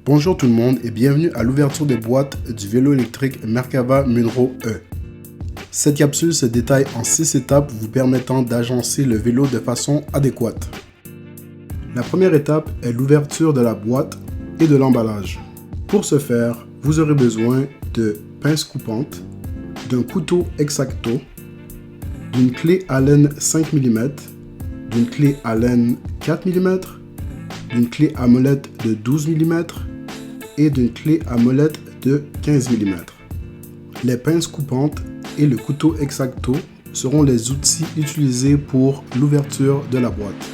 Bonjour tout le monde et bienvenue à l'ouverture des boîtes du vélo électrique Merkava Munro E. Cette capsule se détaille en 6 étapes vous permettant d'agencer le vélo de façon adéquate. La première étape est l'ouverture de la boîte et de l'emballage. Pour ce faire, vous aurez besoin de pinces coupantes, d'un couteau X-Acto, d'une clé Allen 5 mm, d'une clé Allen 4 mm, d'une clé à molette de 12 mm et d'une clé à molette de 15 mm. Les pinces coupantes et le couteau X-Acto seront les outils utilisés pour l'ouverture de la boîte.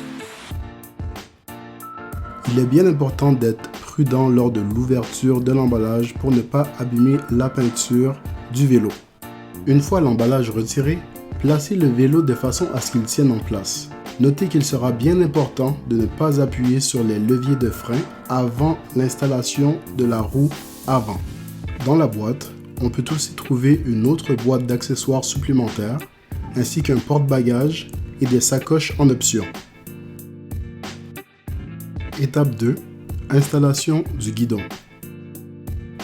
Il est bien important d'être prudent lors de l'ouverture de l'emballage pour ne pas abîmer la peinture du vélo. Une fois l'emballage retiré, placez le vélo de façon à ce qu'il tienne en place. Notez qu'il sera bien important de ne pas appuyer sur les leviers de frein avant l'installation de la roue avant. Dans la boîte, on peut aussi trouver une autre boîte d'accessoires supplémentaires, ainsi qu'un porte-bagages et des sacoches en option. Étape 2. Installation du guidon.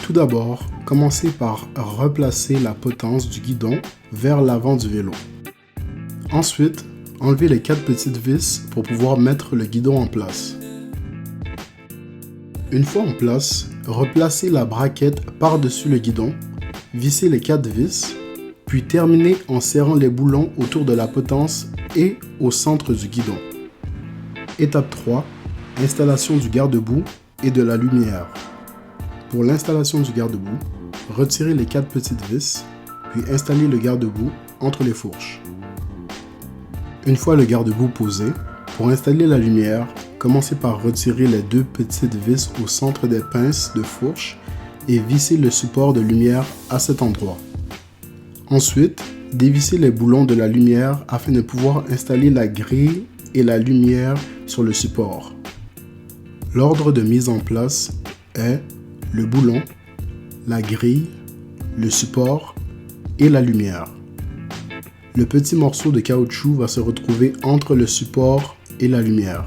Tout d'abord, commencez par replacer la potence du guidon vers l'avant du vélo. Ensuite, enlevez les 4 petites vis pour pouvoir mettre le guidon en place. Une fois en place, replacez la braquette par-dessus le guidon, vissez les 4 vis, puis terminez en serrant les boulons autour de la potence et au centre du guidon. Étape 3. Installation du garde-boue et de la lumière. Pour l'installation du garde-boue, retirez les 4 petites vis, puis installez le garde-boue entre les fourches. Une fois le garde-boue posé, pour installer la lumière, commencez par retirer les 2 petites vis au centre des pinces de fourche et vissez le support de lumière à cet endroit. Ensuite, dévissez les boulons de la lumière afin de pouvoir installer la grille et la lumière sur le support. L'ordre de mise en place est le boulon, la grille, le support et la lumière. Le petit morceau de caoutchouc va se retrouver entre le support et la lumière.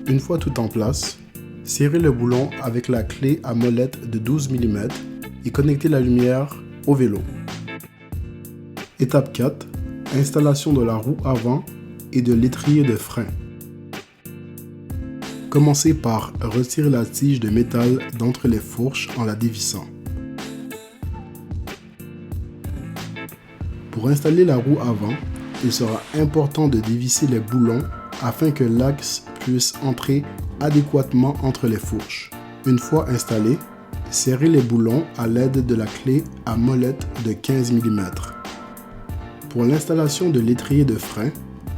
Une fois tout en place, serrez le boulon avec la clé à molette de 12 mm et connectez la lumière au vélo. Étape 4. Installation de la roue avant et de l'étrier de frein. Commencez par retirer la tige de métal d'entre les fourches en la dévissant. Pour installer la roue avant, il sera important de dévisser les boulons afin que l'axe puisse entrer adéquatement entre les fourches. Une fois installé, serrez les boulons à l'aide de la clé à molette de 15 mm. Pour l'installation de l'étrier de frein,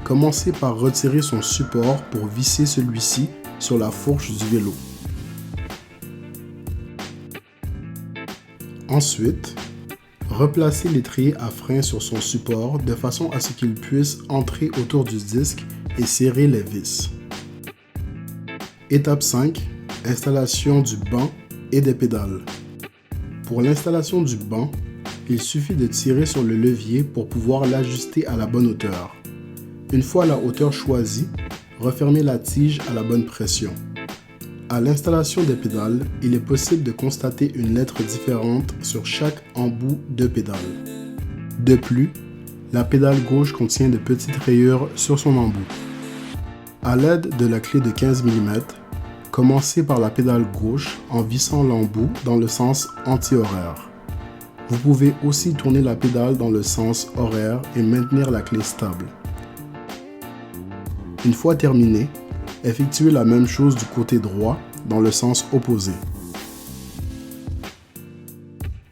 commencez par retirer son support pour visser celui-ci sur la fourche du vélo. Ensuite, replacez l'étrier à frein sur son support de façon à ce qu'il puisse entrer autour du disque et serrer les vis. Étape 5. Installation du banc et des pédales. Pour l'installation du banc, il suffit de tirer sur le levier pour pouvoir l'ajuster à la bonne hauteur. Une fois la hauteur choisie, refermez la tige à la bonne pression. À l'installation des pédales, il est possible de constater une lettre différente sur chaque embout de pédale. De plus, la pédale gauche contient de petites rayures sur son embout. À l'aide de la clé de 15 mm, commencez par la pédale gauche en vissant l'embout dans le sens anti-horaire. Vous pouvez aussi tourner la pédale dans le sens horaire et maintenir la clé stable. Une fois terminé, effectuez la même chose du côté droit dans le sens opposé.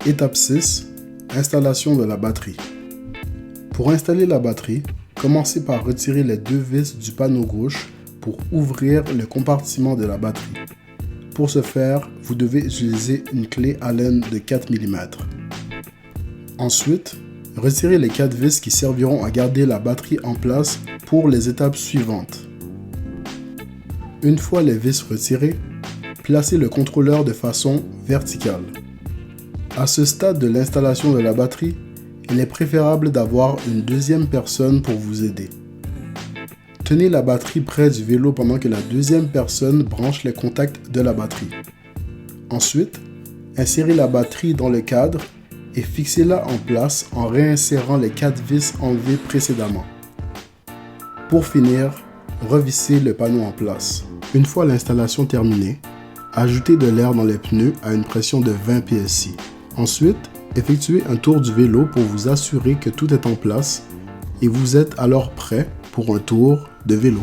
Étape 6. Installation de la batterie. Pour installer la batterie, commencez par retirer les 2 vis du panneau gauche pour ouvrir le compartiment de la batterie. Pour ce faire, vous devez utiliser une clé Allen de 4 mm. Ensuite, retirez les 4 vis qui serviront à garder la batterie en place pour les étapes suivantes. Une fois les vis retirées, placez le contrôleur de façon verticale. À ce stade de l'installation de la batterie, il est préférable d'avoir une deuxième personne pour vous aider. Tenez la batterie près du vélo pendant que la deuxième personne branche les contacts de la batterie. Ensuite, insérez la batterie dans le cadre et fixez-la en place en réinsérant les 4 vis enlevées précédemment. Pour finir, revissez le panneau en place. Une fois l'installation terminée, ajoutez de l'air dans les pneus à une pression de 20 psi. Ensuite, effectuez un tour du vélo pour vous assurer que tout est en place et vous êtes alors prêt pour un tour de vélo.